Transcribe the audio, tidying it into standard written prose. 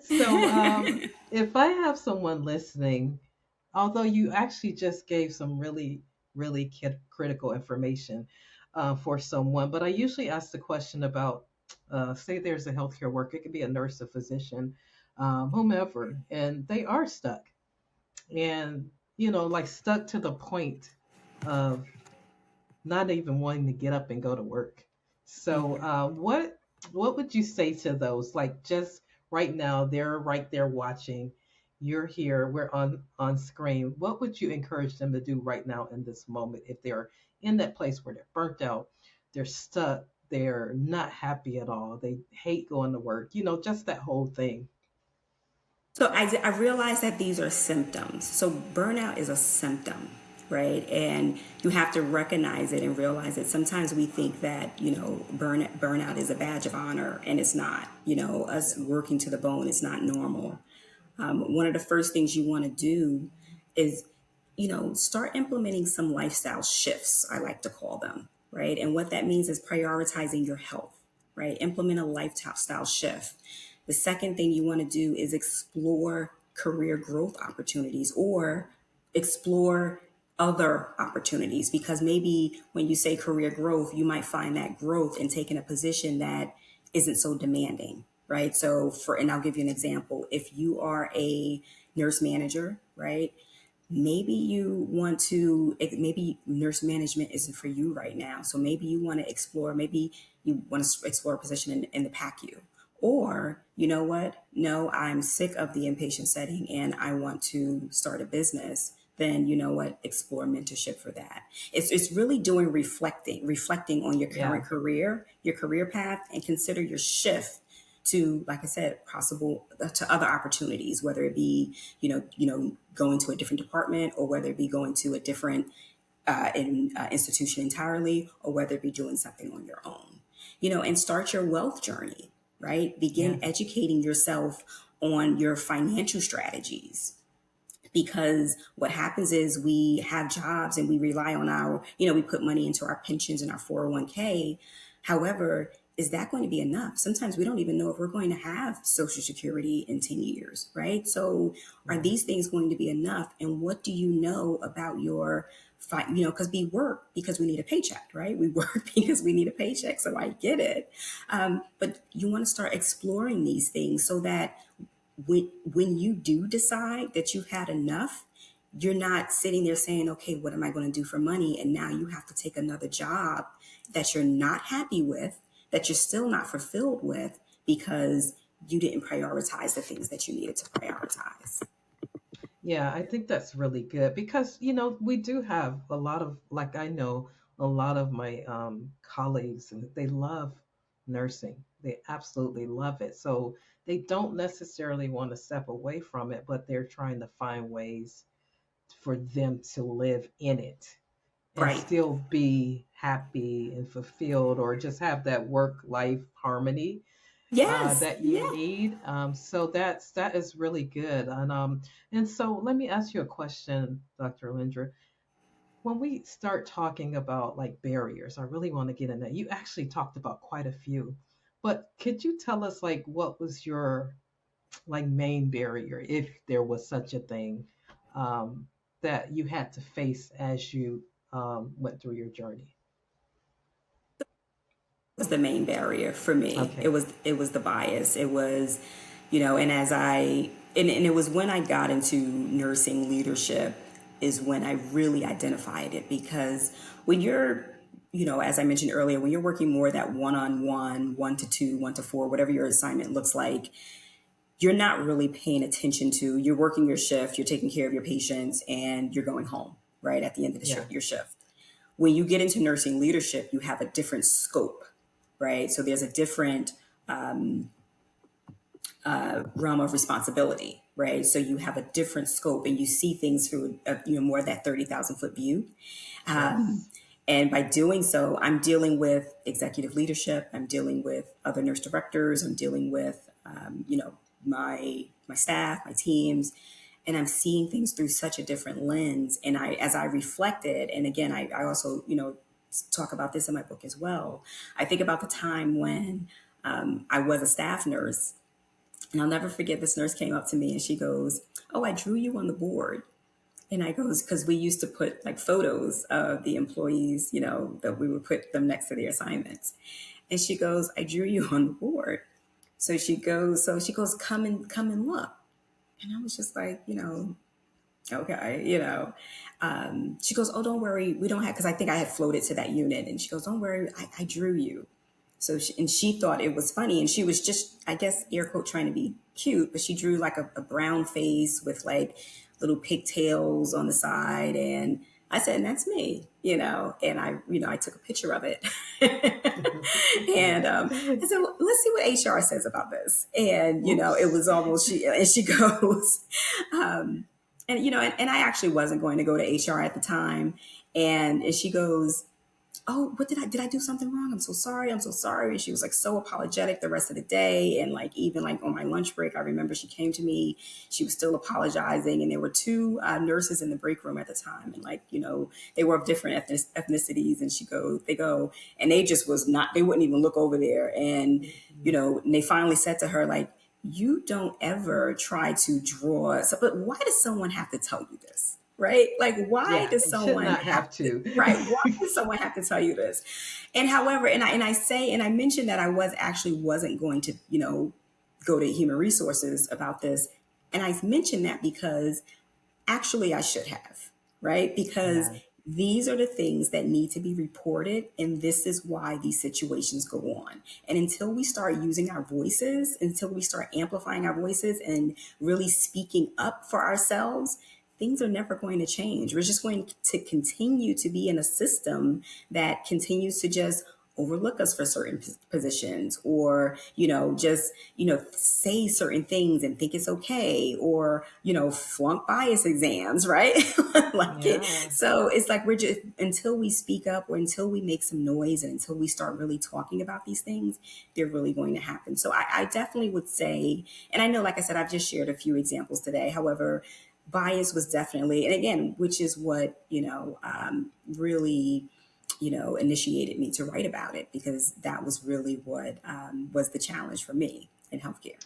So, if I have someone listening, although you actually just gave some really, really critical information for someone, but I usually ask the question about, say, there's a healthcare worker, it could be a nurse, a physician, whomever, and they are stuck, and like stuck to the point of not even wanting to get up and go to work. So, Mhm. what would you say to those? Like, just right now, they're right there watching. You're here. We're on screen. What would you encourage them to do right now in this moment if they're in that place where they're burnt out, they're stuck, they're not happy at all, they hate going to work. Just that whole thing. So I realize that these are symptoms. So burnout is a symptom, right? And you have to recognize it and realize that sometimes we think that, burnout is a badge of honor, and it's not. Us working to the bone is not normal. One of the first things you want to do is, start implementing some lifestyle shifts, I like to call them, right? And what that means is prioritizing your health, right? Implement a lifestyle shift. The second thing you want to do is explore career growth opportunities, or explore other opportunities, because maybe when you say career growth, you might find that growth in taking a position that isn't so demanding, right? So and I'll give you an example. If you are a nurse manager, right? Maybe nurse management isn't for you right now. So maybe you want to explore, maybe you want to explore a position in the PACU. Or, you know what? No, I'm sick of the inpatient setting and I want to start a business. Then, you know what? Explore mentorship for that. It's really doing reflecting on your Yeah. current career, your career path, and consider your shift to, like I said, possible to other opportunities, whether it be, going to a different department, or whether it be going to a different institution entirely, or whether it be doing something on your own, and start your wealth journey, right? Begin Yes. educating yourself on your financial strategies, because what happens is we have jobs and we rely on we put money into our pensions and our 401k. However, is that going to be enough? Sometimes we don't even know if we're going to have Social Security in 10 years, right? So are Right. these things going to be enough? And what do you know about your because we work because we need a paycheck, right? We work because we need a paycheck. So I get it. But you want to start exploring these things so that when you do decide that you've had enough, you're not sitting there saying, okay, what am I going to do for money? And now you have to take another job that you're not happy with, that you're still not fulfilled with, because you didn't prioritize the things that you needed to prioritize. Yeah, I think that's really good because, we do have a lot of, like, I know a lot of my colleagues, and they love nursing. They absolutely love it. So they don't necessarily want to step away from it, but they're trying to find ways for them to live in it and Right. still be happy and fulfilled, or just have that work life harmony Yes. that you Yeah. need. So that is really good. And so let me ask you a question, Dr. Lindra. When we start talking about like barriers, I really want to get in that. You actually talked about quite a few, but could you tell us like what was your like main barrier, if there was such a thing, um, that you had to face as you went through your journey? Was the main barrier for me. It Okay. was it was the bias. It was, and as I and it was when I got into nursing leadership is when I really identified it, because when you're, as I mentioned earlier, when you're working more that one-on-one, 1 to 2, 1 to 4, whatever your assignment looks like, you're not really paying attention to, you're working your shift, you're taking care of your patients, and you're going home, right, at the end of Yeah. your shift. When you get into nursing leadership, you have a different scope, right? So there's a different realm of responsibility, right? So you have a different scope and you see things through, more of that 30,000 foot view. Um, Yes. and by doing so, I'm dealing with executive leadership. I'm dealing with other nurse directors. I'm dealing with, my staff, my teams, and I'm seeing things through such a different lens. And as I reflected, and again, I also, talk about this in my book as well. I think about the time when I was a staff nurse, And I'll never forget, this nurse came up to me and she goes, "Oh, I drew you on the board." And I goes, because we used to put like photos of the employees, that we would put them next to their assignments. And she goes, "I drew you on the board." So she goes, come and look. And I was just like, okay, she goes, "Oh, don't worry, we don't have," because I think I had floated to that unit. And she goes, "Don't worry, I drew you." And she thought it was funny, and she was just, I guess, air quote, trying to be cute, but she drew like a brown face with like little pigtails on the side. And I said, "And that's me," and I took a picture of it. And That's I good. said, "Well, let's see what HR says about this." And it Oops. was almost, she goes, um, and I actually wasn't going to go to HR at the time. And she goes, "Oh, what did I do something wrong? I'm so sorry. I'm so sorry." And she was like so apologetic the rest of the day. And like, even like on my lunch break, I remember she came to me, she was still apologizing. And there were two nurses in the break room at the time. And like, they were of different ethnicities. And they go, and they just was not, they wouldn't even look over there. Mhm. And they finally said to her, like, "You don't ever try to draw. So, but why does someone have to tell you this?" Right? Like, why Yeah, does you should someone not have have to, to. right? Why does someone have to tell you this? And however, and I mentioned that I wasn't going to, go to human resources about this. And I mentioned that because actually I should have, right? Because Yeah. these are the things that need to be reported, and this is why these situations go on. And until we start using our voices, until we start amplifying our voices and really speaking up for ourselves, things are never going to change. We're just going to continue to be in a system that continues to just overlook us for certain positions, or just say certain things and think it's okay, or flunk bias exams, right? Like it. Yeah. So it's like, we're just, until we speak up, or until we make some noise, and until we start really talking about these things, they're really going to happen. So I definitely would say, and I know, like I said, I've just shared a few examples today. However, bias was definitely, and again, which is what really initiated me to write about it, because that was really what was the challenge for me in healthcare.